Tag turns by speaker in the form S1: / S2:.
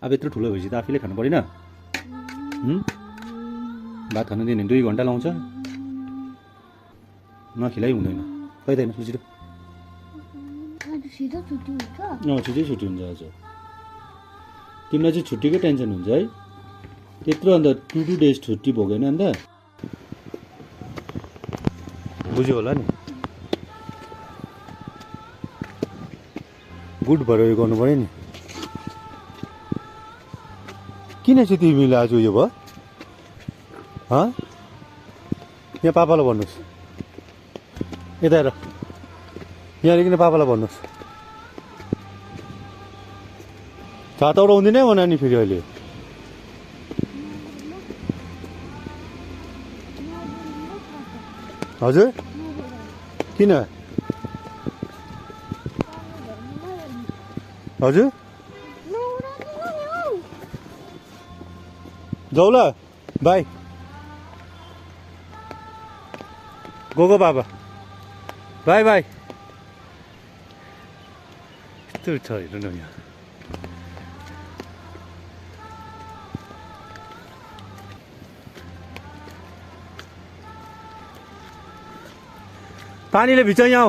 S1: अब यत्रो ठुलो भएपछि त आफैले खानु परेन भात खानु दिने 2 घन्टा लाउँछ नखिलाइ हुँदैन खैदैन छिटो छिटै छुट्टी हुन्छ आज तिमीलाई चाहिँ छुट्टीकै टेन्सन हुन्छ है त्यत्रो अन्त 2 डेज छुट्टी भोगेन अन्त बुझ्यो होला नि गुड भएर उयो गर्नु पऱ्यो नि किन चाहिँ तिमीले आज उयो भयो यहाँ पापालाई भन्नुहोस् यता हेर यहाँ किन पापालाई भन्नुहोस् छाता उडाउँदिनै हो नानी फेरि अहिले हजुर किन हजुर जाउला बाई गो बाबा बाई बाई यस्तो छ हेर्नु न यहाँ पानीले भित्र यहाँ